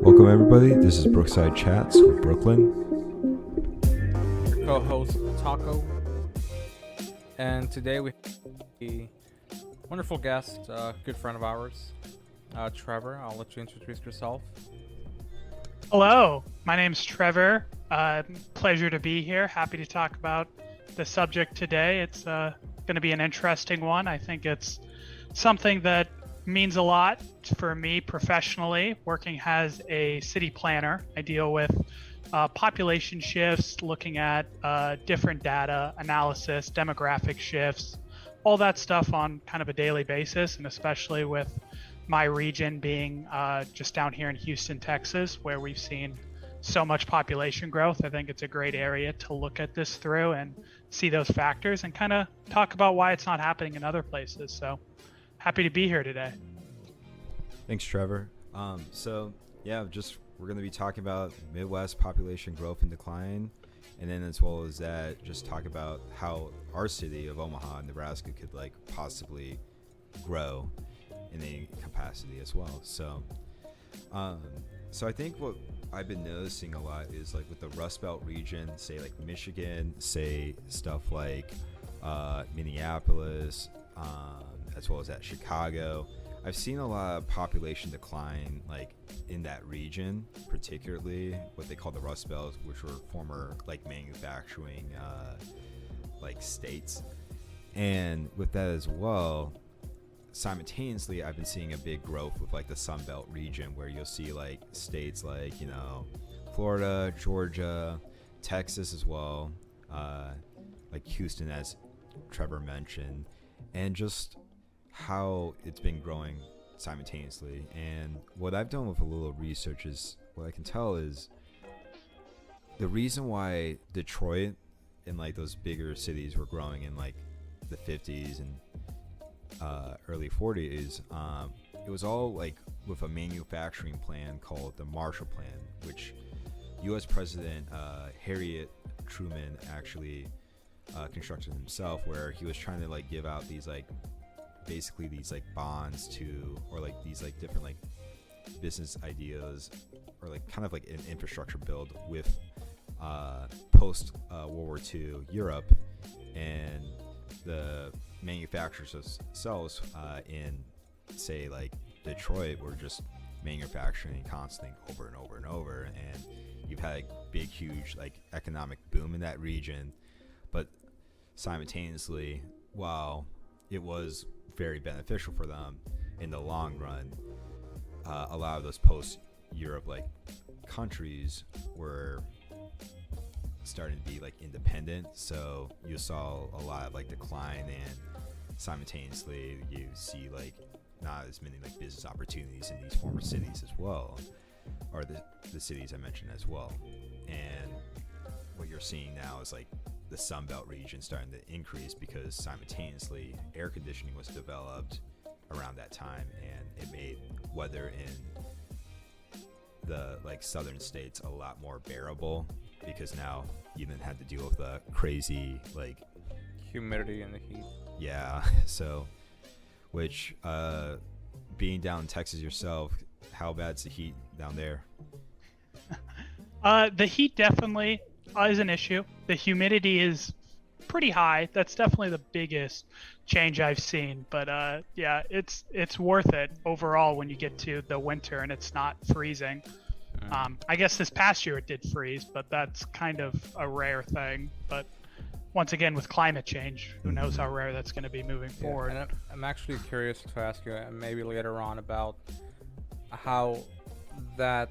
Welcome everybody, this is Brookside Chats with Brooklyn. Your co-host Taco, and today we have a wonderful guest, a good friend of ours, Trevor. I'll let you introduce yourself. Hello, my name's Trevor. Pleasure to be here. Happy to talk about the subject today. It's going to be an interesting one. I think it's something that means a lot for me professionally. Working as a city planner, I deal with population shifts, looking at different data analysis, demographic shifts, all that stuff on kind of a daily basis, and especially with my region being just down here in Houston, Texas, where we've seen so much population growth. I think it's a great area to look at this through and see those factors and kind of talk about why it's not happening in other places. So happy to be here today. Thanks, Trevor. We're going to be talking about Midwest population growth and decline, and then as well as that, just talk about how our city of Omaha, Nebraska, could possibly grow in a capacity as well. So I think what I've been noticing a lot is with the Rust Belt region, say Michigan, say stuff like Minneapolis, as well as at Chicago. I've seen a lot of population decline in that region, particularly what they call the Rust Belt, which were former manufacturing states. And with that as well, simultaneously I've been seeing a big growth with the Sun Belt region, where you'll see states Florida, Georgia, Texas as well, Houston, as Trevor mentioned, and just how it's been growing simultaneously. And what I've done with a little research is, what I can tell is the reason why Detroit and those bigger cities were growing in the 50s and early 40s, it was all with a manufacturing plan called the Marshall Plan, which U.S. President Harriet Truman actually constructed himself, where he was trying to give out these basically these bonds to, or these different business ideas, or kind of an infrastructure build with post World War II Europe, and the manufacturers themselves in say Detroit were just manufacturing constantly over and over and over, and you've had a big huge economic boom in that region. But simultaneously, while it was very beneficial for them in the long run, a lot of those post-Europe countries were starting to be independent, so you saw a lot of decline, and simultaneously you see not as many business opportunities in these former cities as well, or the cities I mentioned as well. And what you're seeing now is the Sun Belt region starting to increase, because simultaneously air conditioning was developed around that time, and it made weather in the southern states a lot more bearable, because now you didn't have to deal with the crazy Humidity and the heat. Yeah. So, which being down in Texas yourself, how bad's the heat down there? The heat definitely is an issue. The humidity is pretty high. That's definitely the biggest change I've seen. But yeah, it's worth it overall when you get to the winter and it's not freezing. I guess this past year it did freeze, but that's kind of a rare thing. But once again, with climate change, who knows how rare that's going to be moving forward. And I'm actually curious to ask you, maybe later on, about how that,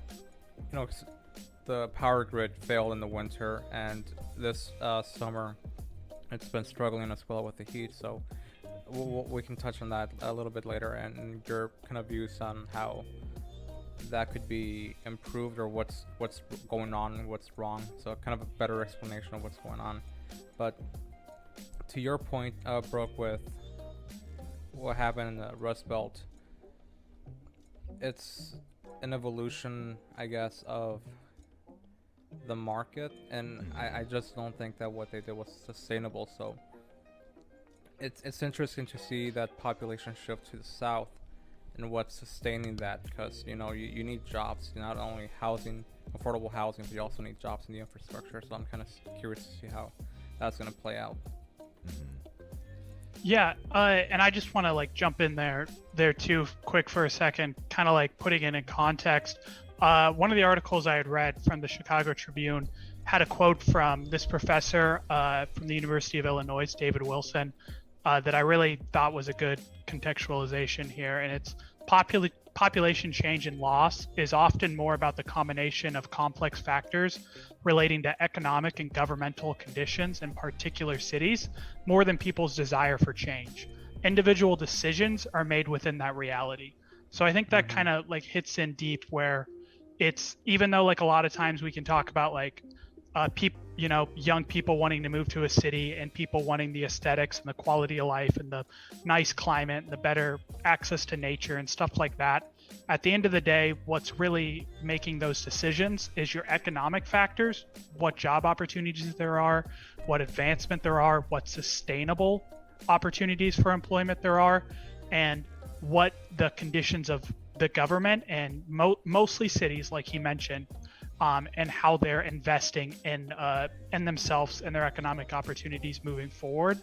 the power grid failed in the winter, and this summer it's been struggling as well with the heat. So we can touch on that a little bit later, and your kind of views on how that could be improved, or what's going on and what's wrong. So kind of a better explanation of what's going on. But to your point, Brooke, with what happened in the Rust Belt, it's an evolution, I guess, of the market, and I just don't think that what they did was sustainable. So it's interesting to see that population shift to the south and what's sustaining that, because you need jobs, not only housing, affordable housing, but you also need jobs in the infrastructure. So I'm kind of curious to see how that's going to play out. Yeah, and I just want to jump in there too, quick for a second, kind of putting it in context. One of the articles I had read from the Chicago Tribune had a quote from this professor from the University of Illinois, David Wilson, that I really thought was a good contextualization here. And it's population change and loss is often more about the combination of complex factors relating to economic and governmental conditions in particular cities, more than people's desire for change. Individual decisions are made within that reality. So I think that kind of hits in deep, where it's, even though a lot of times we can talk about young people wanting to move to a city and people wanting the aesthetics and the quality of life and the nice climate and the better access to nature and stuff like that. At the end of the day, what's really making those decisions is your economic factors, what job opportunities there are, what advancement there are, what sustainable opportunities for employment there are, and what the conditions of the government and mostly cities, like he mentioned, and how they're investing in themselves and their economic opportunities moving forward.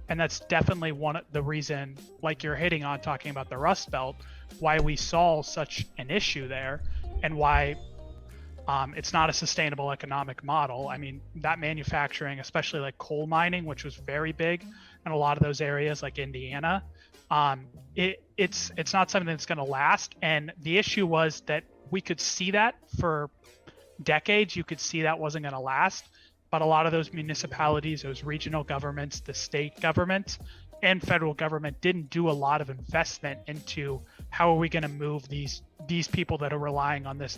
And that's definitely one of the reason, like you're hitting on talking about the Rust Belt, why we saw such an issue there, and why it's not a sustainable economic model. I mean, that manufacturing, especially coal mining, which was very big in a lot of those areas like Indiana, it's not something that's going to last. And the issue was that we could see that for decades. You could see that wasn't going to last, but a lot of those municipalities, those regional governments, the state government and federal government didn't do a lot of investment into how are we going to move these people that are relying on this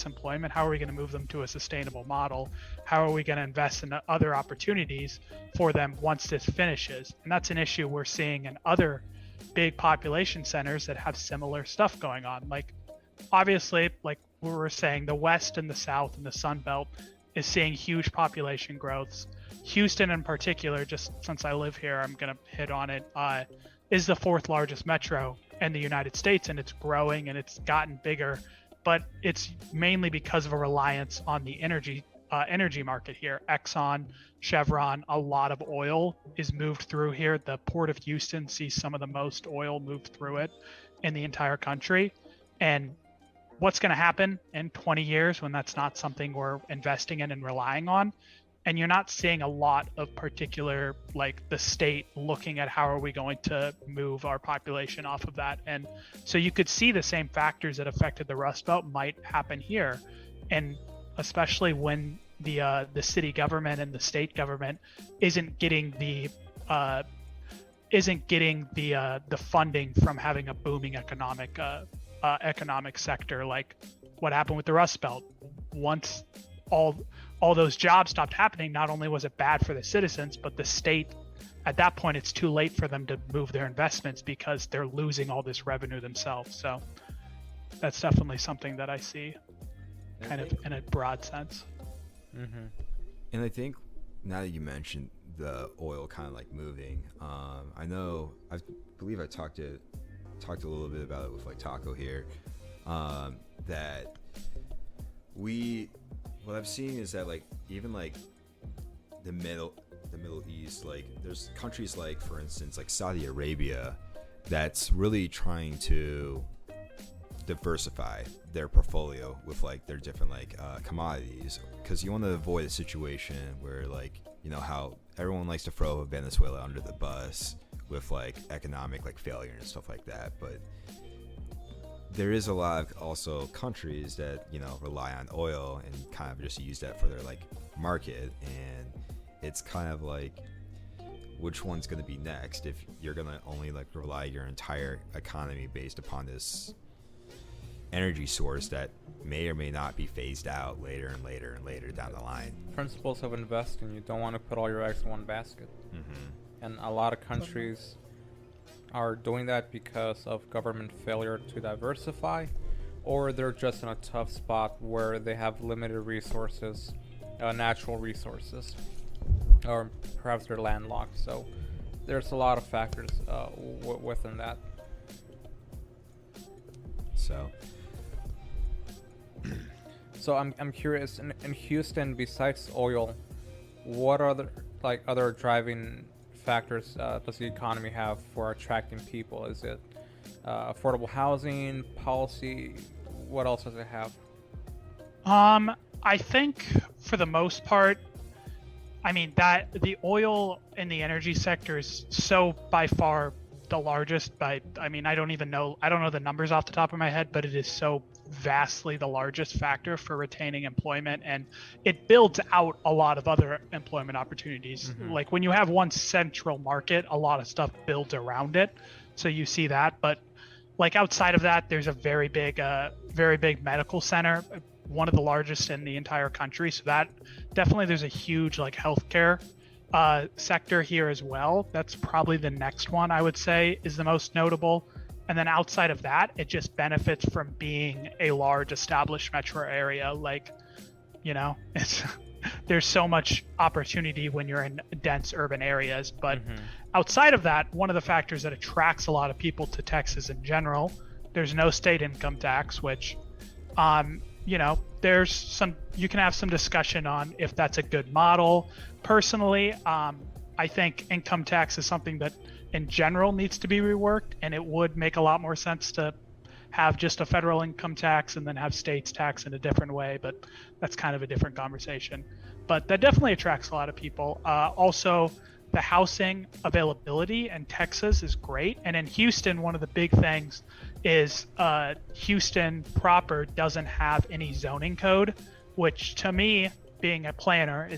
employment. How are we going to move them to a sustainable model? How are we going to invest in other opportunities for them once this finishes? And that's an issue we're seeing in other big population centers that have similar stuff going on. Obviously, like we were saying, the West and the South and the Sun Belt is seeing huge population growths. Houston in particular, just since I live here, I'm going to hit on it, is the fourth largest metro in the United States, and it's growing and it's gotten bigger, but it's mainly because of a reliance on the energy market here. Exxon, Chevron, a lot of oil is moved through here. The Port of Houston sees some of the most oil moved through it in the entire country. And what's going to happen in 20 years when that's not something we're investing in and relying on? And you're not seeing a lot of particular, the state looking at how are we going to move our population off of that. And so you could see the same factors that affected the Rust Belt might happen here. And especially when the city government and the state government isn't getting the funding from having a booming economic sector, like what happened with the Rust Belt. Once all those jobs stopped happening, not only was it bad for the citizens, but the state, at that point, it's too late for them to move their investments because they're losing all this revenue themselves. So that's definitely something that I see kind of in a broad sense. Mm-hmm. And I think now that you mentioned the oil kind of moving, I believe I talked a little bit about it with Taco here, that what I've seen is that even the Middle East, there's countries for instance Saudi Arabia that's really trying to diversify their portfolio with their different commodities, because you want to avoid a situation where how everyone likes to throw Venezuela under the bus with economic failure and stuff like that. But there is a lot of also countries that rely on oil and kind of just use that for their market, and it's kind of which one's going to be next if you're going to only rely your entire economy based upon this energy source that may or may not be phased out later and later and later down the line. Principles of investing, you don't want to put all your eggs in one basket. Mm-hmm. And a lot of countries are doing that because of government failure to diversify, or they're just in a tough spot where they have limited resources, natural resources, or perhaps they're landlocked. So there's a lot of factors within that. So So I'm curious, in Houston, besides oil, what other other driving factors does the economy have for attracting people? Is it affordable housing, policy? What else does it have? I think for the most part, I mean that the oil and the energy sector is so by far the largest I mean I don't know the numbers off the top of my head, but it is so vastly the largest factor for retaining employment, and it builds out a lot of other employment opportunities. Like when you have one central market, a lot of stuff builds around it. So you see that, but like outside of that, there's a very big medical center, one of the largest in the entire country. So that definitely there's a huge like healthcare sector here as well. That's probably the next one I would say is the most notable. And then outside of that, it just benefits from being a large established metro area. Like, you know, there's so much opportunity when you're in dense urban areas. But outside of that, one of the factors that attracts a lot of people to Texas in general, there's no state income tax, which you know, you can have some discussion on if that's a good model. Personally, I think income tax is something that in general needs to be reworked, and it would make a lot more sense to have just a federal income tax and then have states tax in a different way, but that's kind of a different conversation. But that definitely attracts a lot of people. Also, the housing availability in Texas is great, and in Houston, one of the big things is Houston proper doesn't have any zoning code, which to me, being a planner,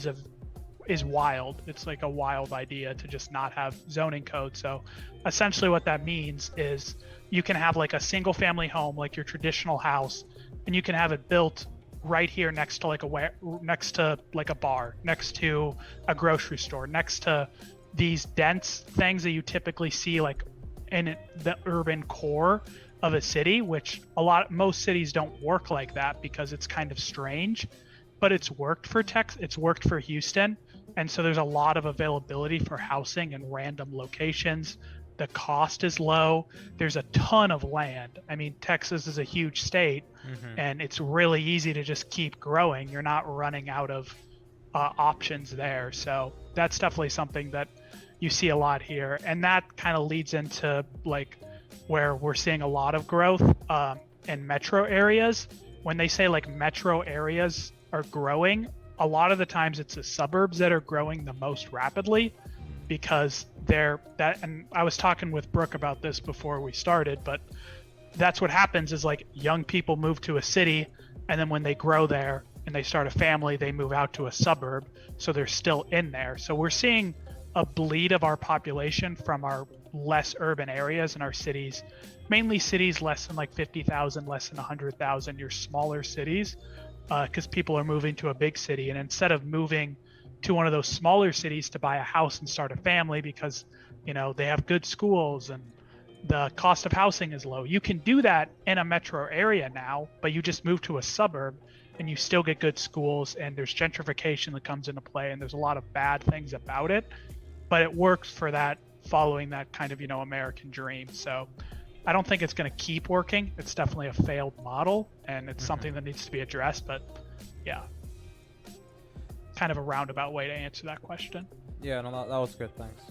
is wild. It's like a wild idea to just not have zoning code. So essentially what that means is you can have like a single family home, like your traditional house, and you can have it built right here next to like a bar, next to a grocery store, next to these dense things that you typically see like in the urban core of a city, which most cities don't work like that because it's kind of strange, but it's worked for it's worked for Houston. And so there's a lot of availability for housing in random locations. The cost is low. There's a ton of land. I mean, Texas is a huge state, and it's really easy to just keep growing. You're not running out of options there. So that's definitely something that you see a lot here. And that kind of leads into like where we're seeing a lot of growth in metro areas. When they say like metro areas are growing, a lot of the times it's the suburbs that are growing the most rapidly, because and I was talking with Brooke about this before we started, but that's what happens is like young people move to a city, and then when they grow there and they start a family, they move out to a suburb, so they're still in there. So we're seeing a bleed of our population from our less urban areas in our cities, mainly cities less than like 50,000, less than 100,000, your smaller cities, because people are moving to a big city, and instead of moving to one of those smaller cities to buy a house and start a family because, you know, they have good schools and the cost of housing is low, you can do that in a metro area now, but you just move to a suburb and you still get good schools, and there's gentrification that comes into play, and there's a lot of bad things about it, but it works for that, following that kind of, you know, American dream. So I don't think it's going to keep working. It's definitely a failed model, and it's something that needs to be addressed. But yeah, kind of a roundabout way to answer that question. Yeah, no, that was good. Thanks.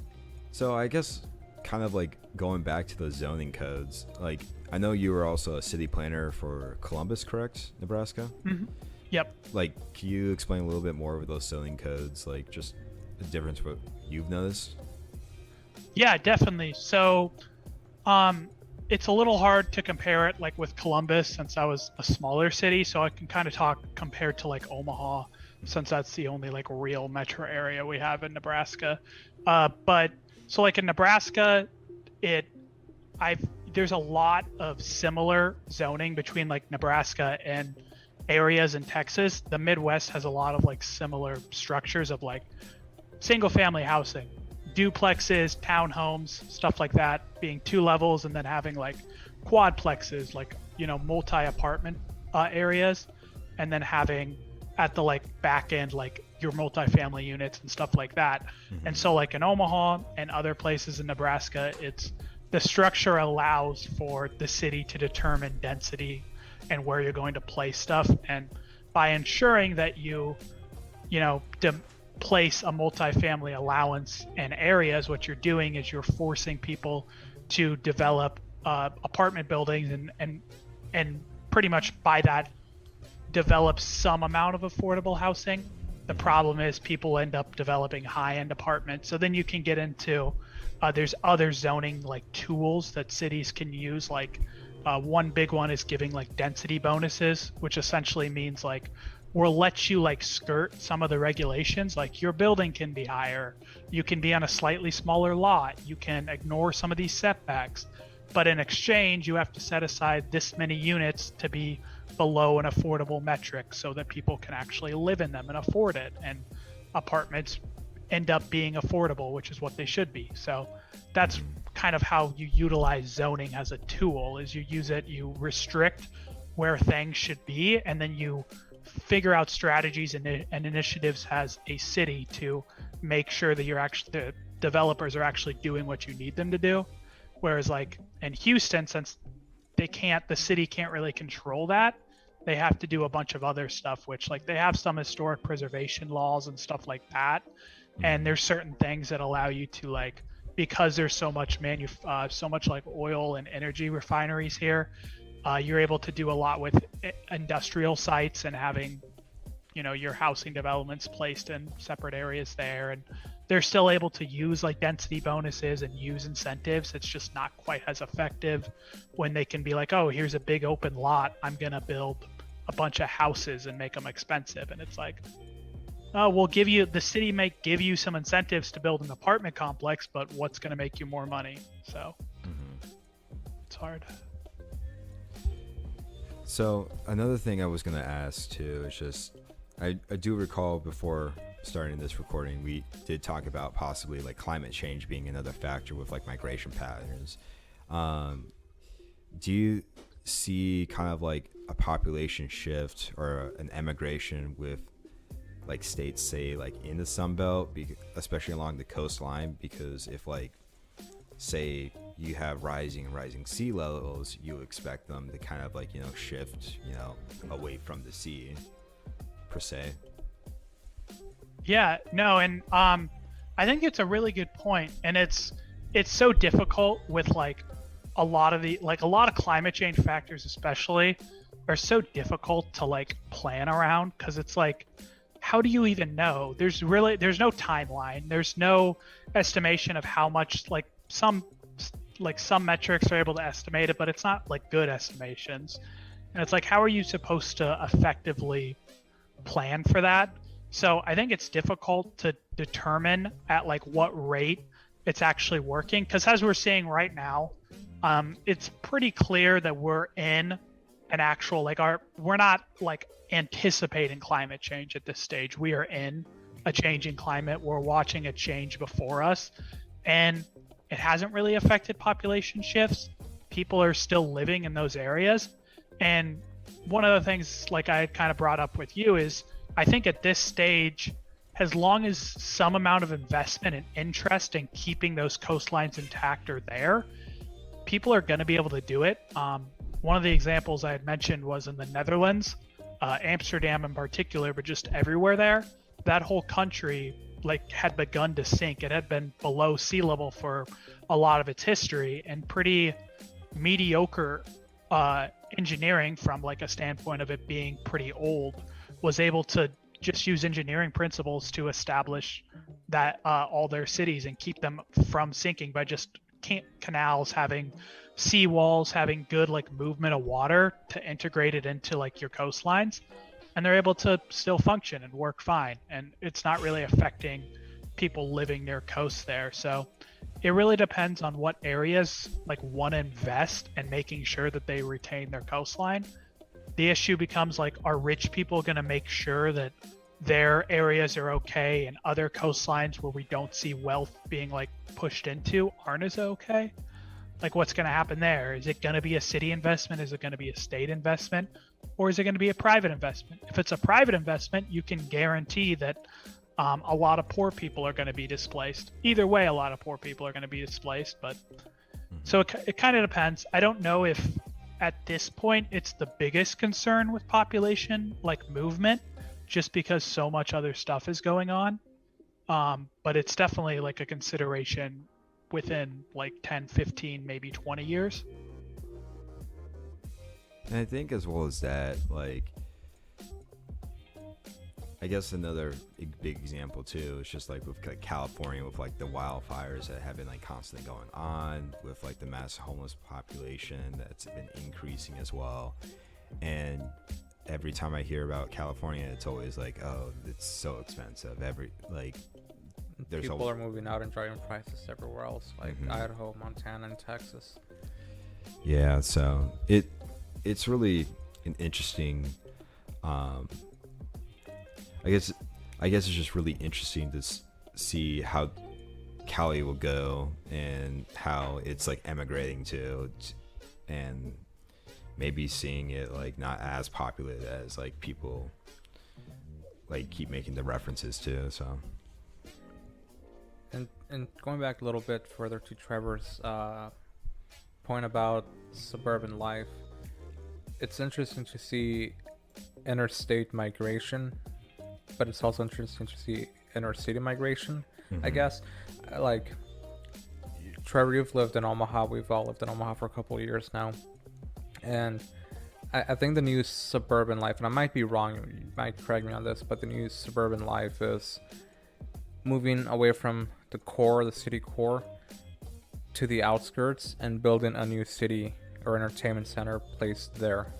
So I guess kind of like going back to the zoning codes, like I know you were also a city planner for Columbus, correct? Nebraska? Yep. Like, can you explain a little bit more of those zoning codes, like just the difference what you've noticed? Yeah, definitely. So it's a little hard to compare it like with Columbus, since I was a smaller city, so I can kind of compared to like Omaha, since that's the only like real metro area we have in Nebraska. But so like in Nebraska, there's a lot of similar zoning between like Nebraska and areas in Texas. The Midwest has a lot of like similar structures of like single family housing, duplexes, townhomes, stuff like that, being 2 levels, and then having like quadplexes, like, you know, multi-apartment areas, and then having at the like back end like your multi-family units and stuff like that. And so like in Omaha and other places in Nebraska, it's the structure allows for the city to determine density and where you're going to place stuff. And by ensuring that place a multifamily allowance in areas, what you're doing is you're forcing people to develop apartment buildings and pretty much by that develop some amount of affordable housing. The problem is people end up developing high-end apartments. So then you can get into there's other zoning like tools that cities can use. Like one big one is giving like density bonuses, which essentially means like we'll let you like skirt some of the regulations. Like your building can be higher, you can be on a slightly smaller lot, you can ignore some of these setbacks, but in exchange you have to set aside this many units to be below an affordable metric so that people can actually live in them and afford it. And apartments end up being affordable, which is what they should be. So that's kind of how you utilize zoning as a tool, is you use it, you restrict where things should be, and then you figure out strategies and initiatives as a city to make sure that the developers are actually doing what you need them to do. Whereas like in Houston, since the city can't really control that, they have to do a bunch of other stuff, which like they have some historic preservation laws and stuff like that. And there's certain things that allow you to like, because there's so much like oil and energy refineries here, you're able to do a lot with industrial sites and having, your housing developments placed in separate areas there. And they're still able to use like density bonuses and use incentives. It's just not quite as effective when they can be like, oh, here's a big open lot, I'm going to build a bunch of houses and make them expensive. And it's like, oh, the city may give you some incentives to build an apartment complex, but what's going to make you more money? So it's hard. So another thing I was going to ask too is just, I do recall before starting this recording, we did talk about possibly like climate change being another factor with like migration patterns. Do you see kind of like a population shift or an emigration with like states, say like in the Sun Belt, especially along the coastline? Because if like, say you have rising sea levels, you expect them to kind of like, shift, away from the sea per se. Yeah, no, and I think it's a really good point, and it's so difficult with like a lot of climate change factors especially are so difficult to like plan around, because it's like, how do you even know? There's no timeline, there's no estimation of how much, like some metrics are able to estimate it, but it's not like good estimations. And it's like, how are you supposed to effectively plan for that? So I think it's difficult to determine at like what rate it's actually working, because as we're seeing right now, it's pretty clear that we're in an actual we're not like anticipating climate change at this stage. We are in a changing climate. We're watching a change before us, and it hasn't really affected population shifts. People are still living in those areas. And one of the things like I had kind of brought up with you is, I think at this stage, as long as some amount of investment and interest in keeping those coastlines intact are there, people are going to be able to do it. One of the examples I had mentioned was in the Netherlands, Amsterdam in particular, but just everywhere there. That whole country had begun to sink. It had been below sea level for a lot of its history, and pretty mediocre engineering from like a standpoint of it being pretty old was able to just use engineering principles to establish that all their cities and keep them from sinking by just canals having seawalls, having good like movement of water to integrate it into like your coastlines, and they're able to still function and work fine, and it's not really affecting people living near coasts there. So it really depends on what areas like want to invest and making sure that they retain their coastline. The issue becomes like, are rich people going to make sure that their areas are okay and other coastlines where we don't see wealth being like pushed into aren't as okay? Like, what's going to happen there? Is it going to be a city investment? Is it going to be a state investment? Or is it going to be a private investment? If it's a private investment, you can guarantee that a lot of poor people are going to be displaced. Either way, a lot of poor people are going to be displaced, but So it kind of depends. I don't know if at this point it's the biggest concern with population, like movement, just because so much other stuff is going on. But it's definitely like a consideration within like 10, 15, maybe 20 years. And I think as well as that, like, I guess another big example too is just like with like California, with like the wildfires that have been like constantly going on, with like the mass homeless population that's been increasing as well. And every time I hear about California, it's always like, oh, it's so expensive. People are moving out and driving prices everywhere else, like Idaho, Montana, and Texas. Yeah, so it's really an interesting. I guess it's just really interesting to see how Cali will go and how it's like emigrating to, and maybe seeing it like not as populated as like people like keep making the references to. So. And going back a little bit further to Trevor's point about suburban life, it's interesting to see interstate migration, but it's also interesting to see inner city migration, I guess. Like, Trevor, you've lived in Omaha. We've all lived in Omaha for a couple of years now. And I think the new suburban life, and I might be wrong, you might correct me on this, but the new suburban life is moving away from the core, the city core, to the outskirts and building a new city or entertainment center placed there.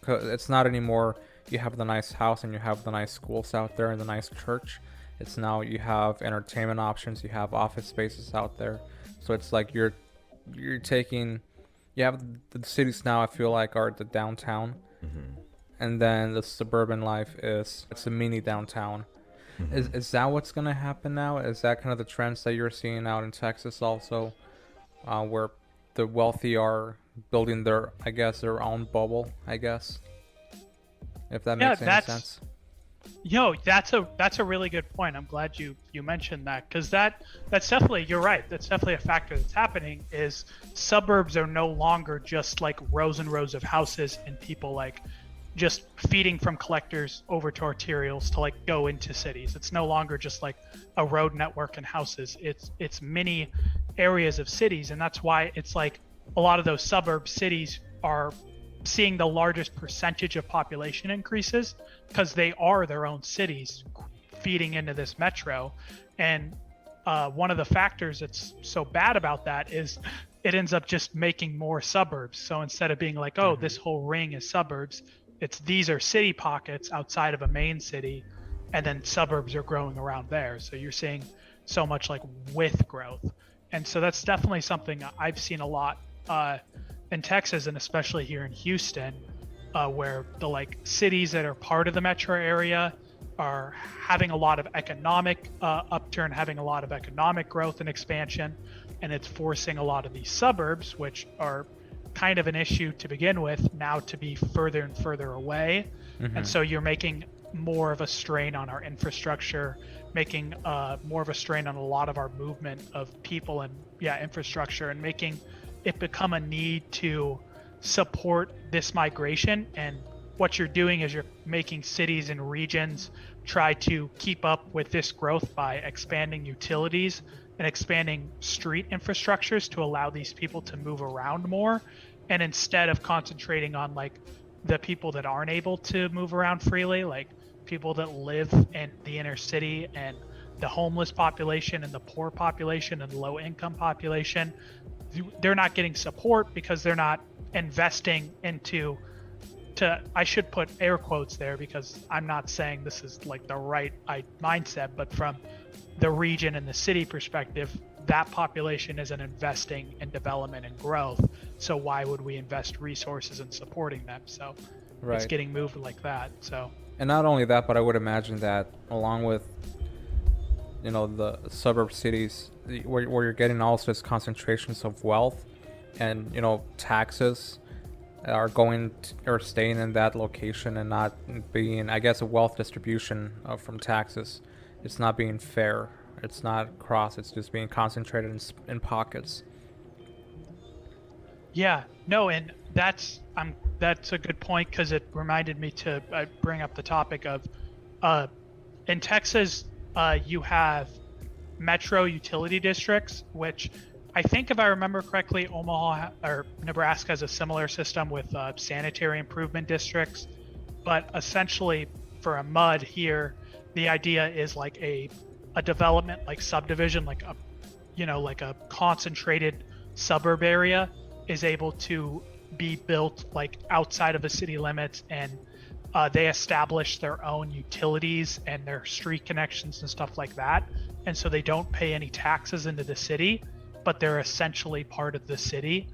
It's not anymore you have the nice house and you have the nice schools out there and the nice church. It's now you have entertainment options, you have office spaces out there. So it's like you're taking, you have the cities now, I feel like, are the downtown, and then the suburban life it's a mini downtown. Is that what's going to happen now? Is that kind of the trends that you're seeing out in Texas also, where the wealthy are building their own bubble, I guess, if that makes any sense? That's a really good point. I'm glad you mentioned that, because that's definitely, you're right, that's definitely a factor that's happening. Is suburbs are no longer just like rows and rows of houses and people like just feeding from collectors over to arterials to like go into cities. It's no longer just like a road network and houses. It's many areas of cities, and that's why it's like a lot of those suburb cities are seeing the largest percentage of population increases, because they are their own cities feeding into this metro. And one of the factors that's so bad about that is it ends up just making more suburbs. So instead of being like, oh, this whole ring is suburbs, these are city pockets outside of a main city, and then suburbs are growing around there. So you're seeing so much like with growth. And so that's definitely something I've seen a lot in Texas, and especially here in Houston, where the like cities that are part of the metro area are having a lot of economic upturn, having a lot of economic growth and expansion, and it's forcing a lot of these suburbs, which are kind of an issue to begin with, now to be further and further away. And so you're making more of a strain on our infrastructure, making more of a strain on a lot of our movement of people and infrastructure, and making it become a need to support this migration. And what you're doing is you're making cities and regions try to keep up with this growth by expanding utilities and expanding street infrastructures to allow these people to move around more. And instead of concentrating on like the people that aren't able to move around freely, like people that live in the inner city and the homeless population and the poor population and low income population, they're not getting support because they're not investing into, I should put air quotes there because I'm not saying this is like the right mindset, but from the region and the city perspective, that population isn't investing in development and growth. So why would we invest resources in supporting them? So it's getting moved like that. So, and not only that, but I would imagine that along with, you know, the suburb cities where you're getting also is concentrations of wealth, and, you know, taxes are going or staying in that location and not being, I guess, a wealth distribution from taxes. It's not being fair. It's not cross. It's just being concentrated in pockets. Yeah, no, and that's a good point because it reminded me to bring up the topic of uh, in Texas, you have metro utility districts, which I think, if I remember correctly, Omaha or Nebraska has a similar system with sanitary improvement districts. But essentially, for a MUD here, the idea is like a development, like subdivision, like a like a concentrated suburb area is able to be built like outside of the city limits, and they establish their own utilities and their street connections and stuff like that, and so they don't pay any taxes into the city, but they're essentially part of the city.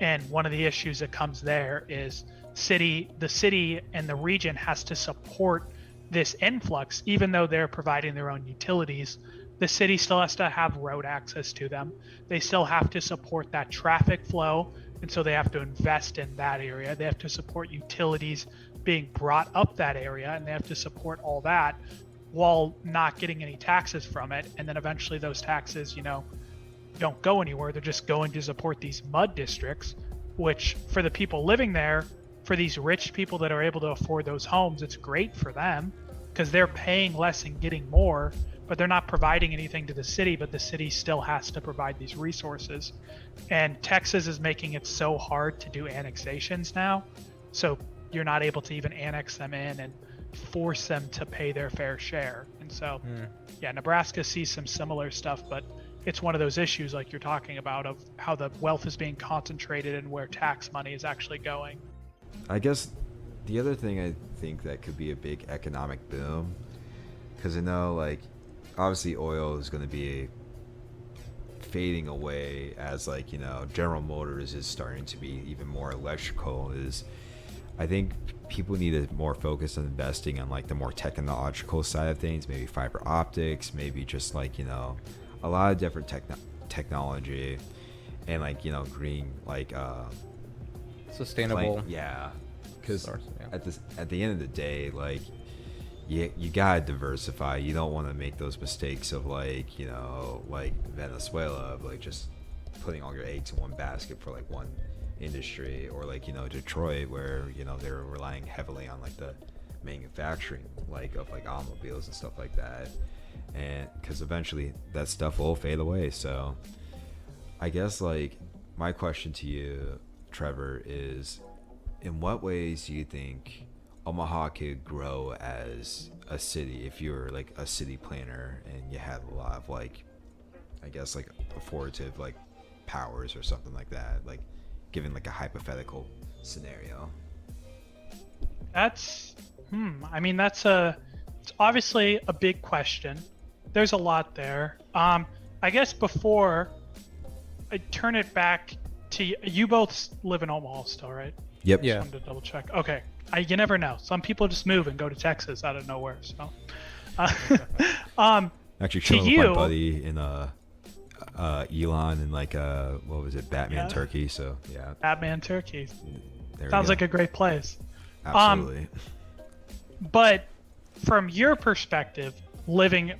And one of the issues that comes there is the city and the region has to support this influx. Even though they're providing their own utilities, the city still has to have road access to them. They still have to support that traffic flow, and so they have to invest in that area. They have to support utilities being brought up that area, and they have to support all that while not getting any taxes from it. And then eventually those taxes, don't go anywhere. They're just going to support these MUD districts, which for the people living there, for these rich people that are able to afford those homes, it's great for them because they're paying less and getting more, but they're not providing anything to the city, but the city still has to provide these resources. And Texas is making it so hard to do annexations now. So you're not able to even annex them in and force them to pay their fair share. And so, yeah, Nebraska sees some similar stuff, but it's one of those issues like you're talking about of how the wealth is being concentrated and where tax money is actually going. I guess the other thing I think that could be a big economic boom, because I know, like, obviously oil is going to be fading away as, like, General Motors is starting to be even more electrical. Is I think people need to more focus on investing on, like, the more technological side of things, maybe fiber optics, maybe just, like, a lot of different technology, and, like, green, like, sustainable. Yeah, because yeah. at the end of the day, like, you gotta diversify. You don't want to make those mistakes of, like, like Venezuela, of, like, just putting all your eggs in one basket for, like, one industry, or, like, Detroit, where they're relying heavily on, like, the manufacturing, like, of, like, automobiles and stuff like that, and because eventually that stuff will fade away. So I guess, like, my question to you, Trevor, is in what ways do you think Omaha could grow as a city if you're, like, a city planner and you had a lot of, like, I guess, like, authoritative, like, powers or something like that, like, given, like, a hypothetical scenario? That's it's obviously a big question. There's a lot there. I guess before I turn it back to you both live in Omaha still, right? Yep. Yeah. Just wanted to double check. Okay. You never know. Some people just move and go to Texas out of nowhere. So, actually chilling with my buddy in Elon and, like, what was it, Batman Turkey. So yeah. Batman Turkey. There Sounds like a great place. Absolutely. But from your perspective, living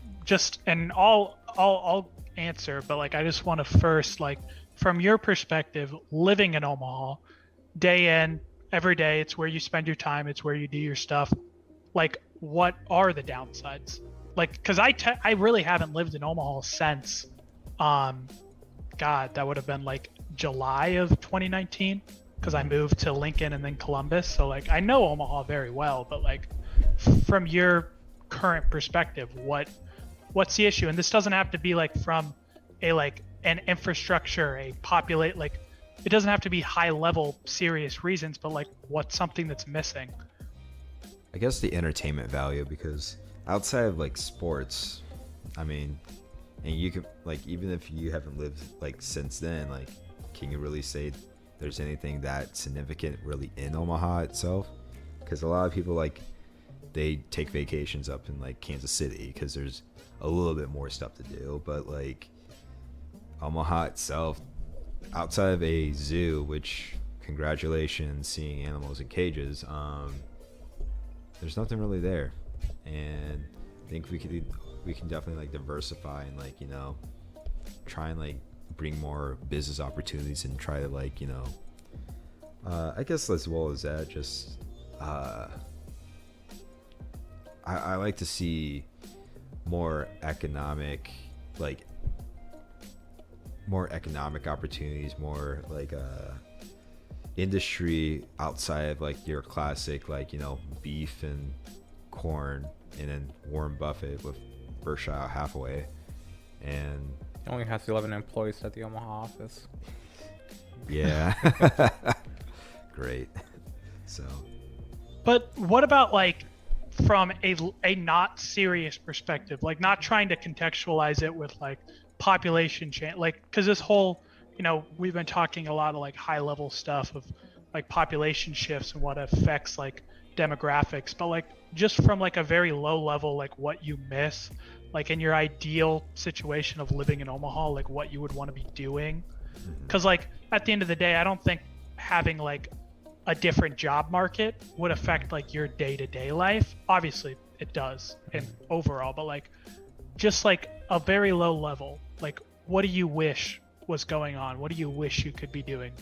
and I'll answer, but, like, I just want to first, like, from your perspective, living in Omaha, day in, every day, it's where you spend your time, it's where you do your stuff. Like, what are the downsides? Like, because I really haven't lived in Omaha since, God, that would have been, like, July of 2019, because I moved to Lincoln and then Columbus. So, like, I know Omaha very well, but, like, from your current perspective, what's the issue? And this doesn't have to be, like, from an infrastructure, like, it doesn't have to be high level serious reasons, but, like, what's something that's missing? I guess the entertainment value, because outside of, like, sports, I mean, and you can, like, even if you haven't lived, like, since then, like, can you really say there's anything that significant really in Omaha itself? Because a lot of people, like, they take vacations up in, like, Kansas City because there's a little bit more stuff to do, but, like, Omaha itself, outside of a zoo, which, congratulations, seeing animals in cages, there's nothing really there. And I think we can definitely, like, diversify and, like, try and, like, bring more business opportunities and try to, like, I guess as well as that, just I like to see more economic, like more economic opportunities, more like industry outside of like your classic, like, you know, beef and corn, and then Warren Buffett with Berkshire Hathaway, and Only has 11 employees at the Omaha office. yeah. Great. So But what about like from a not serious perspective, like not trying to contextualize it with like population change, like because this whole, you know, we've been talking a lot of like high level stuff of like population shifts and what affects like demographics, but like just from like a very low level, like what you miss, like in your ideal situation of living in Omaha, like what you would want to be doing. Because like at the end of the day, I don't think having like a different job market would affect like your day-to-day life. Obviously it does in overall, but like just like a very low level, like what do you wish was going on? What do you wish you could be doing?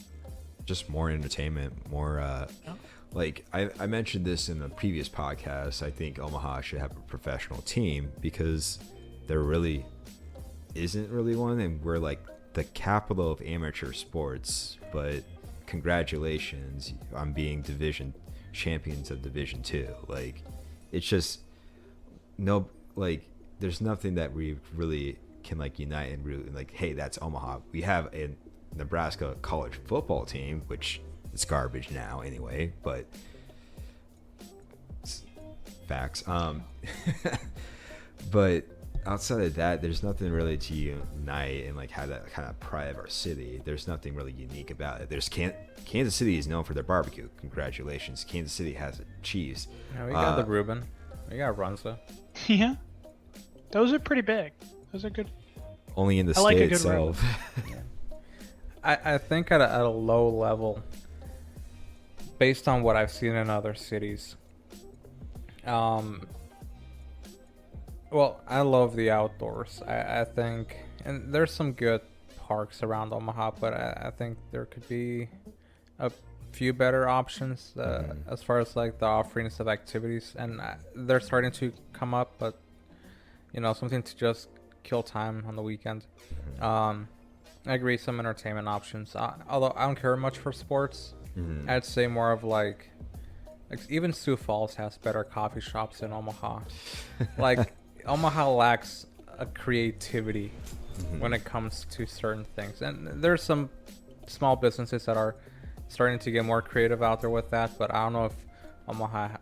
just more entertainment, more like I mentioned this in a previous podcast. I think Omaha should have a professional team because there really isn't really one, and we're like the capital of amateur sports. But congratulations on being division champions of Division 2. Like, it's just no, like, there's nothing that we really can like unite and root and like, hey, that's Omaha. We have a Nebraska college football team, which is garbage now anyway, but it's facts. But outside of that, there's nothing really to unite and like have that kind of pride of our city. There's nothing really unique about it. There's Kansas City is known for their barbecue. Congratulations, Kansas City has Chiefs. Yeah, we got the Reuben. We got Runza. Yeah, those are pretty big. Those are good. Only in the I like state a good itself. I think at a low level, based on what I've seen in other cities, well, I love the outdoors. I think, and there's some good parks around Omaha, but I think there could be a few better options as far as like the offerings of activities, and they're starting to come up, but you know, something to just kill time on the weekend. I agree, some entertainment options, although I don't care much for sports. I'd say more of like even Sioux Falls has better coffee shops than Omaha. Like, Omaha lacks a creativity when it comes to certain things, and there's some small businesses that are starting to get more creative out there with that, but I don't know if Omaha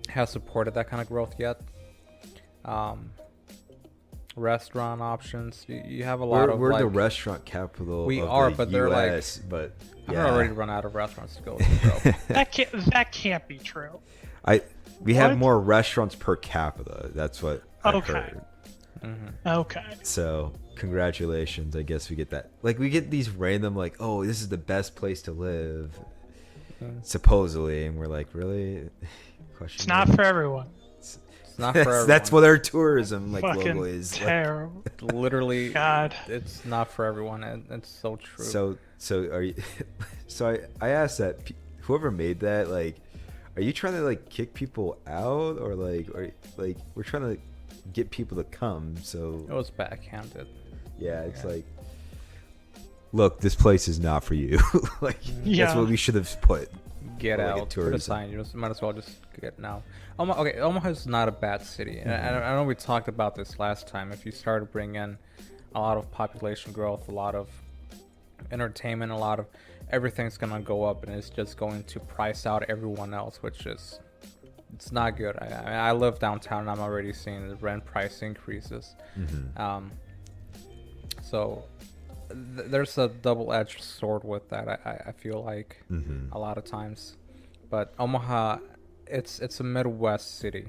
has supported that kind of growth yet. Restaurant options, you have a lot of we're like, the restaurant capital. we of are, the but they're US, like, but I've yeah. already run out of restaurants to go to, bro. That can't be true. We have What? more restaurants per capita. That's what I've Okay. heard. Okay. So congratulations. I guess we get that. Like, we get these random like, oh, this is the best place to live, supposedly, and we're like, really? It's not for everyone. It's not for everyone. That's what our tourism like Fucking logo is. Like, terrible. Literally, God. it's not for everyone, and it's so true. so are you? So I asked that whoever made that, like, are you trying to like kick people out, or like we're trying to get people to come? So it was backhanded. yeah, it's like, look, this place is not for you. Like, Yeah. that's what we should have put. Get Or like a out. Put a tourism. sign. You might as well just get now. Omaha is not a bad city. And I know we talked about this last time. If you start to bring in a lot of population growth, a lot of entertainment, a lot of everything's gonna go up, and it's just going to price out everyone else, which is, it's not good. I live downtown, and I'm already seeing the rent price increases. So there's a double-edged sword with that. I feel like a lot of times, but Omaha, it's a Midwest city.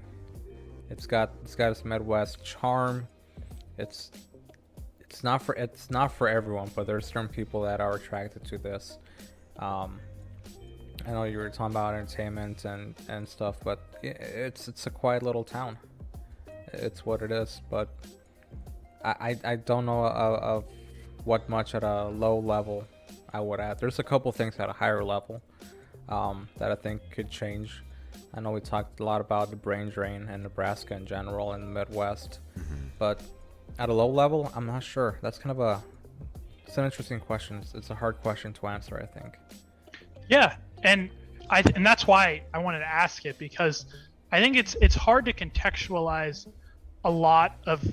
It's got its Midwest charm. It's not for everyone, but there's certain people that are attracted to this. I know you were talking about entertainment and stuff, but it's a quiet little town. It's what it is, but I don't know of what much at a low level I would add. There's a couple things at a higher level that I think could change. I know we talked a lot about the brain drain in Nebraska in general and the Midwest, but at a low level, I'm not sure. That's kind of it's an interesting question. It's a hard question to answer, I think. Yeah, and and that's why I wanted to ask it, because I think it's hard to contextualize a lot of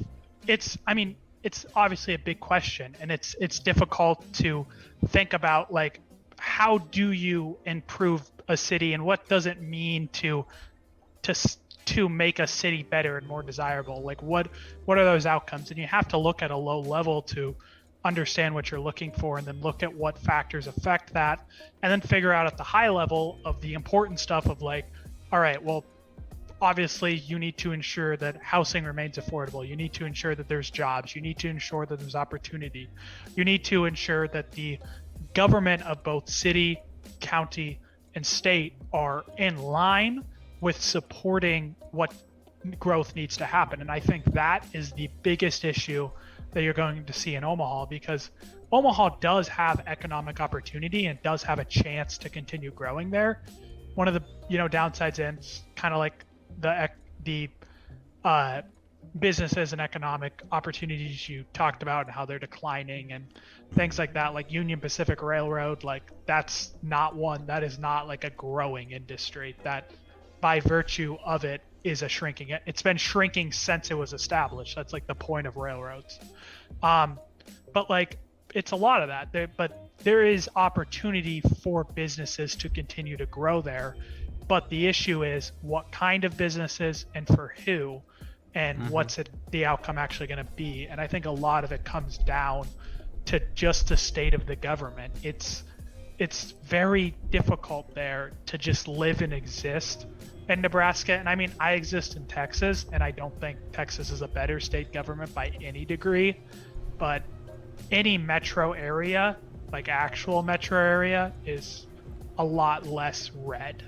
it's. I mean, it's obviously a big question, and it's difficult to think about, like, how do you improve a city, and what does it mean to make a city better and more desirable? Like, what are those outcomes? And you have to look at a low level to understand what you're looking for, and then look at what factors affect that, and then figure out at the high level of the important stuff of, like, all right, well, obviously you need to ensure that housing remains affordable. You need to ensure that there's jobs. You need to ensure that there's opportunity. You need to ensure that the government of both city, county, and state are in line with supporting what growth needs to happen. And I think that is the biggest issue that you're going to see in Omaha, because Omaha does have economic opportunity and does have a chance to continue growing there. One of the downsides, and kind of like the businesses and economic opportunities you talked about and how they're declining and things like that, like Union Pacific Railroad, like that is not like a growing industry. That by virtue of it is a shrinking. It's been shrinking since it was established. That's like the point of railroads. But like, it's a lot of that. But there is opportunity for businesses to continue to grow there. But the issue is what kind of businesses and for who, and what's the outcome actually going to be. And I think a lot of it comes down to just the state of the government. It's very difficult there to just live and exist in Nebraska. And I mean, I exist in Texas, and I don't think Texas is a better state government by any degree, but any metro area, like actual metro area, is a lot less red,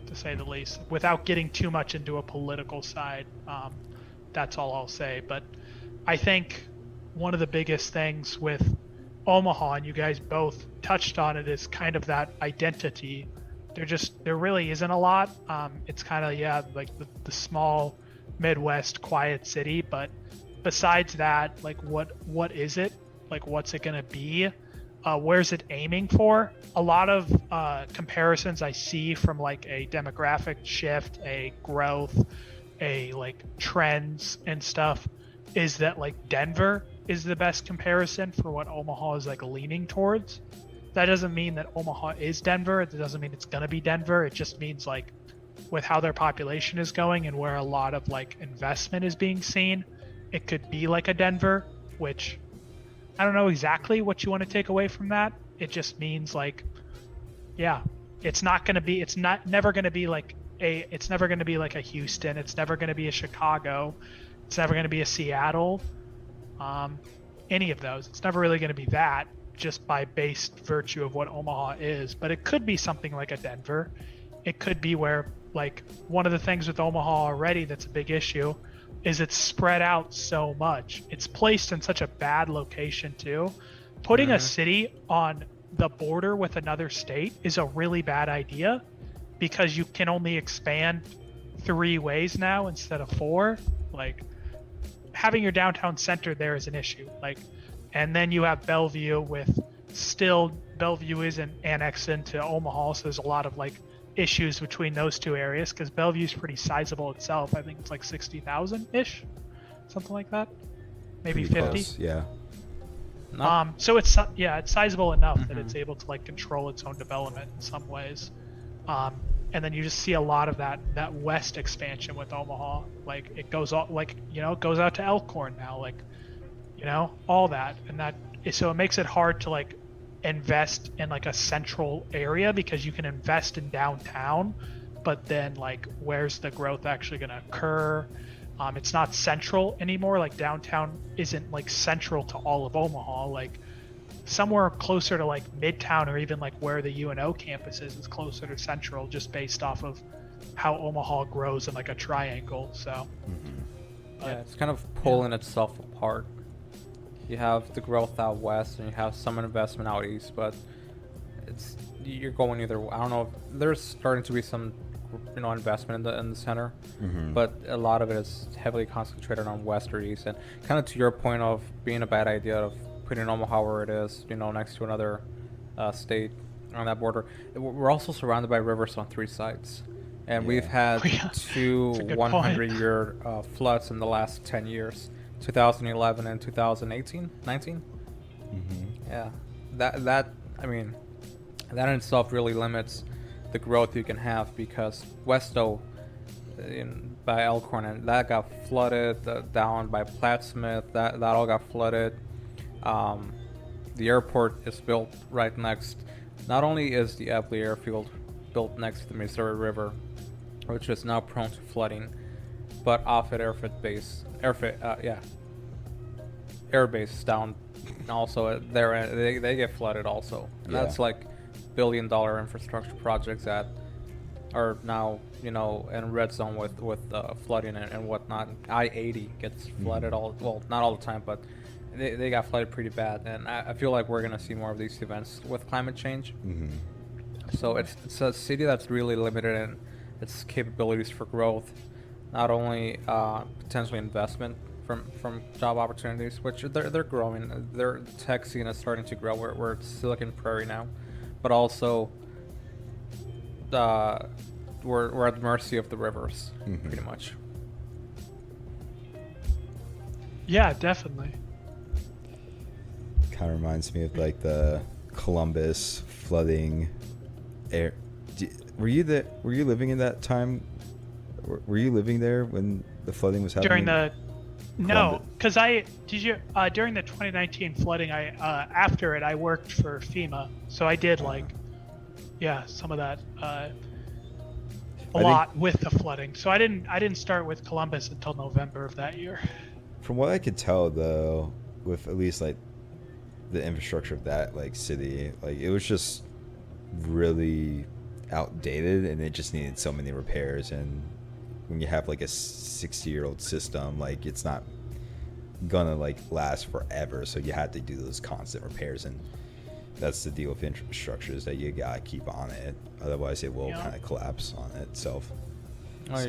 to say the least, without getting too much into a political side. That's all I'll say. But I think one of the biggest things with Omaha, and you guys both touched on it, is kind of that identity. There really isn't a lot. It's kind of, like the small Midwest quiet city, but besides that, like, what is it? Like, what's it gonna be? Where's it aiming for? A lot of comparisons I see from like a demographic shift, a growth, a like trends and stuff, is that like Denver is the best comparison for what Omaha is like leaning towards. That doesn't mean that Omaha is Denver. It doesn't mean it's gonna be Denver. It just means, like, with how their population is going and where a lot of like investment is being seen, it could be like a Denver, which I don't know exactly what you want to take away from that. It just means, like, yeah, it's never going to be like a Houston. It's never going to be a Chicago. It's never going to be a Seattle. Any of those. It's never really going to be that, just by base virtue of what Omaha is. But it could be something like a Denver. It could be where, like, one of the things with Omaha already that's a big issue is it's spread out so much. It's placed in such a bad location too. Putting a city on the border with another state is a really bad idea, because you can only expand 3 ways now instead of 4. Like, having your downtown center there is an issue. Like, and then you have Bellevue Bellevue isn't annexed into Omaha, so there's a lot of like issues between those 2 areas, because Bellevue's pretty sizable itself. I think it's like 60,000 ish, something like that, maybe Pretty 50. close, yeah. So it's sizable enough that it's able to like control its own development in some ways. And then you just see a lot of that west expansion with Omaha. Like, it goes out, like, it goes out to Elkhorn now, like, all that, and so it makes it hard to like invest in like a central area, because you can invest in downtown, but then, like, where's the growth actually going to occur? It's not central anymore. Like, downtown isn't like central to all of Omaha. Like, somewhere closer to like Midtown, or even like where the UNO campus is closer to central, just based off of how Omaha grows in like a triangle. So yeah, it's kind of pulling itself apart. You have the growth out west, and you have some investment out east, but you're going either. I don't know. There's starting to be some, investment in the center, but a lot of it is heavily concentrated on west or east. And kind of to your point of being a bad idea of putting Omaha where it is, next to another state on that border. We're also surrounded by rivers on 3 sides, and we've had 2 100-year floods in the last 10 years, 2011 and 2018, 19. Yeah, that in itself really limits the growth you can have, because Westo by Elkhorn, and that got flooded, down by Plattsmouth, that all got flooded. The airport is built right next. Not only is the Epley airfield built next to the Missouri River, which is now prone to flooding, but Offutt Air Base down also there, they get flooded also, and that's like billion-dollar infrastructure projects that are now in red zone with flooding and whatnot. I-80 gets flooded not all the time, but they got flooded pretty bad, and I feel like we're gonna see more of these events with climate change. So it's a city that's really limited in its capabilities for growth, not only potentially investment from job opportunities, which they're growing. Their tech scene is starting to grow. We're Silicon Prairie now, but also we're at the mercy of the rivers, pretty much. Yeah, definitely. Kind of reminds me of like the Columbus flooding. Were you living in that time? Were you living there when the flooding was happening? No, because during the 2019 flooding, after it I worked for FEMA, so I did some of that, a lot with the flooding. So I didn't start with Columbus until November of that year. From what I could tell, though, with at least like the infrastructure of that city, it was just really outdated, and it just needed so many repairs. And when you have a 60-year-old system, it's not gonna last forever, so you have to do those constant repairs, and that's the deal with infrastructure, is that you gotta keep on it, otherwise it will kind of collapse on itself.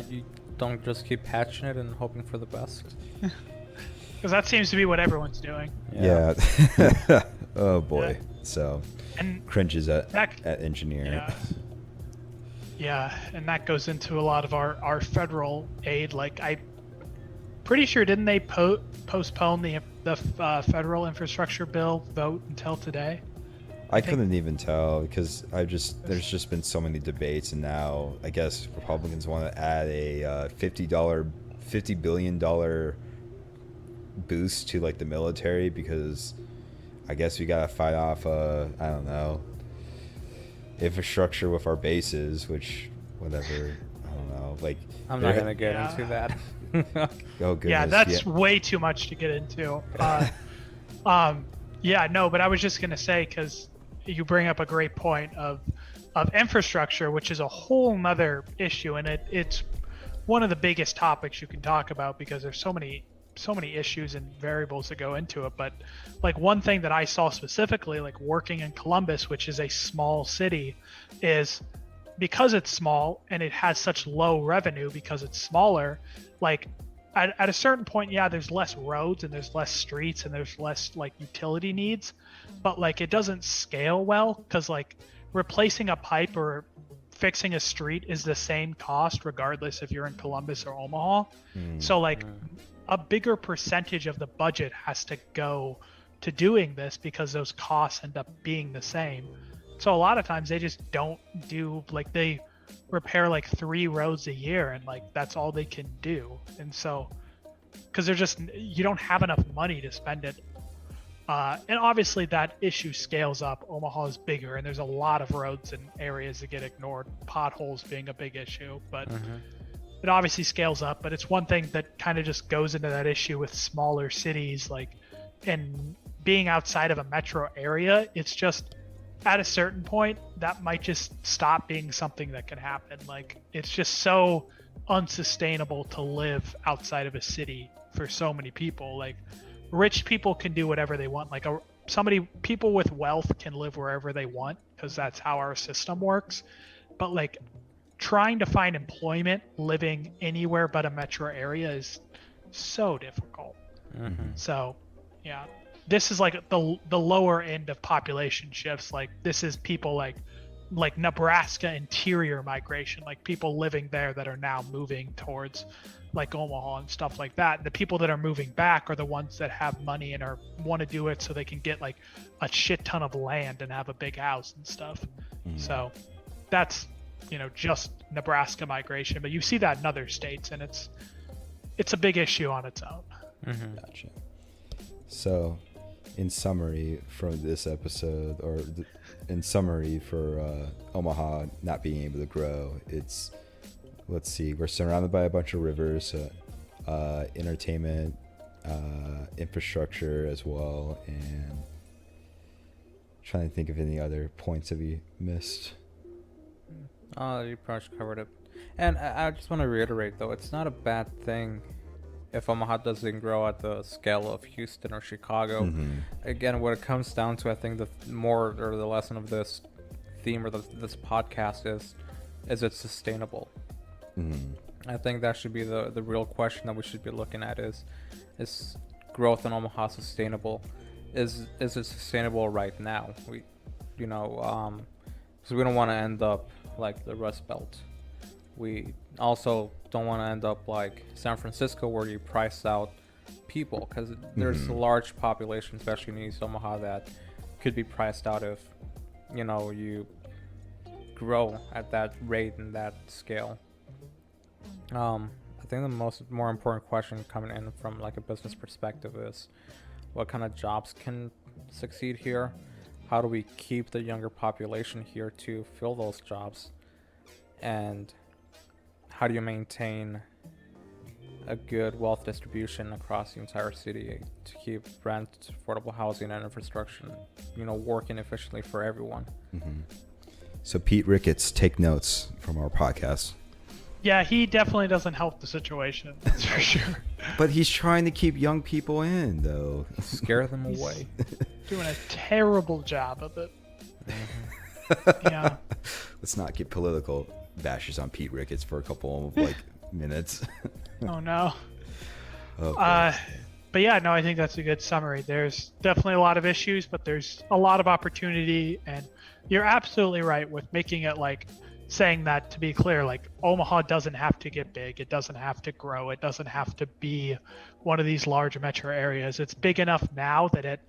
You don't just keep patching it and hoping for the best, because that seems to be what everyone's doing. Yeah. Oh boy. So and cringes at engineering. Yeah, and that goes into a lot of our federal aid. I'm pretty sure, didn't they postpone the federal infrastructure bill vote until today? I couldn't even tell, because there's just been so many debates, and now I guess Republicans want to add a $50 billion boost to the military, because I guess we gotta fight off I don't know, infrastructure with our bases, which whatever, I don't know, I'm not gonna get into that. Oh goodness. Yeah, that's way too much to get into. But I was just gonna say, because you bring up a great point of infrastructure, which is a whole nother issue, and it's one of the biggest topics you can talk about, because there's so many issues and variables that go into it. But one thing that I saw specifically, working in Columbus, which is a small city, is because it's small and it has such low revenue because it's smaller, at a certain point, there's less roads and there's less streets and there's less utility needs, but it doesn't scale well, because replacing a pipe or fixing a street is the same cost regardless if you're in Columbus or Omaha. So a bigger percentage of the budget has to go to doing this, because those costs end up being the same. So a lot of times they just don't do, they repair 3 roads a year, and that's all they can do. And so, because you don't have enough money to spend it. And obviously that issue scales up. Omaha is bigger, and there's a lot of roads and areas that get ignored, potholes being a big issue, but it obviously scales up. But it's one thing that kind of just goes into that issue with smaller cities, and being outside of a metro area. It's just, at a certain point, that might just stop being something that can happen. It's just so unsustainable to live outside of a city for so many people. Rich people can do whatever they want. people with wealth can live wherever they want because that's how our system works. But like trying to find employment living anywhere but a metro area is so difficult. So, yeah, this is like the lower end of population shifts. Like this is people like Nebraska interior migration, like people living there that are now moving towards like Omaha and stuff like that. The people that are moving back are the ones that have money and want to do it so they can get like a shit ton of land and have a big house and stuff. So that's, just Nebraska migration, but you see that in other states, and it's a big issue on its own. Gotcha. So, in summary from this episode, or in summary for Omaha not being able to grow, it's, let's see, we're surrounded by a bunch of rivers, entertainment, infrastructure as well, and trying to think of any other points that we missed. You pretty much covered it. And I just want to reiterate, though, it's not a bad thing if Omaha doesn't grow at the scale of Houston or Chicago. Again, what it comes down to, I think the more or the lesson of this theme or this podcast is it sustainable? I think that should be the real question that we should be looking at is growth in Omaha sustainable? Is it sustainable right now? So we don't want to end up like the Rust Belt. We also don't want to end up like San Francisco, where you price out people, because there's a large population, especially in East Omaha, that could be priced out if you grow at that rate and that scale. I think the more important question coming in from like a business perspective is what kind of jobs can succeed here? How do we keep the younger population here to fill those jobs? And how do you maintain a good wealth distribution across the entire city to keep rent, affordable housing, and infrastructure, working efficiently for everyone? So Pete Ricketts, take notes from our podcast. Yeah, he definitely doesn't help the situation, that's for sure. But he's trying to keep young people in, though. Scare them away. Doing a terrible job of it. Yeah. Let's not get political bashes on Pete Ricketts for a couple of minutes. Oh no. Okay. But yeah, no, I think that's a good summary. There's definitely a lot of issues, but there's a lot of opportunity, and you're absolutely right with making it like saying that, to be clear, like Omaha doesn't have to get big, it doesn't have to grow, it doesn't have to be one of these large metro areas. It's big enough now that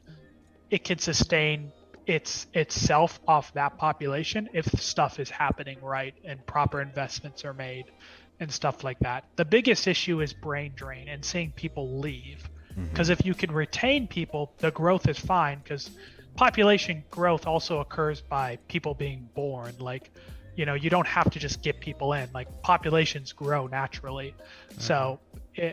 it can sustain itself off that population if stuff is happening right and proper investments are made and stuff like that. The biggest issue is brain drain and seeing people leave, because if you can retain people, the growth is fine, because population growth also occurs by people being born. Like, you don't have to just get people in. Like, populations grow naturally. So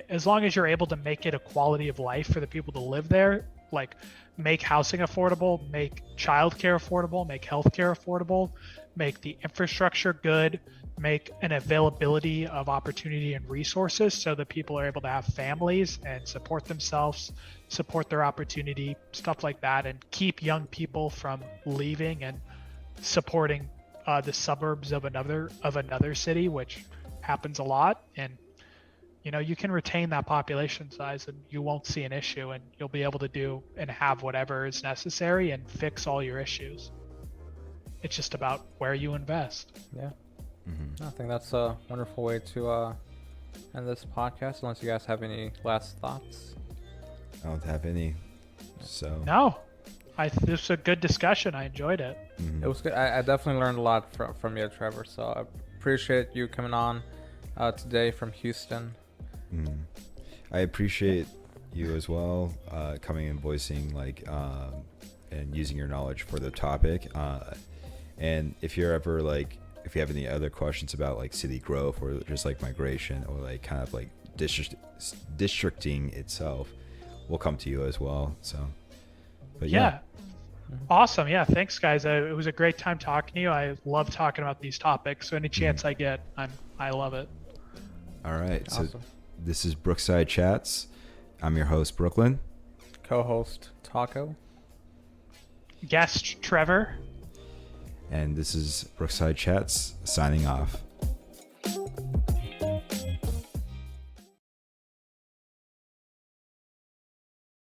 as long as you're able to make it a quality of life for the people to live there, like make housing affordable, make childcare affordable, make healthcare affordable, make the infrastructure good, make an availability of opportunity and resources so that people are able to have families and support themselves, support their opportunity, stuff like that, and keep young people from leaving and supporting the suburbs of another city, which happens a lot. And you can retain that population size and you won't see an issue, and you'll be able to do and have whatever is necessary and fix all your issues. It's just about where you invest. Yeah. I think that's a wonderful way to end this podcast, unless you guys have any last thoughts. I don't have any. So no, this was a good discussion. I enjoyed it. It was good. I definitely learned a lot from you, Trevor. So I appreciate you coming on today from Houston. I appreciate you as well, coming and voicing and using your knowledge for the topic. And if you're ever if you have any other questions about city growth or just migration or kind of districting itself, we'll come to you as well. So, but yeah. Awesome. Yeah. Thanks, guys. It was a great time talking to you. I love talking about these topics. So any chance I get, I love it. All right. Awesome. So this is Brookside Chats. I'm your host, Brooklyn. Co-host, Taco. guest Trevor. And this is Brookside Chats signing off.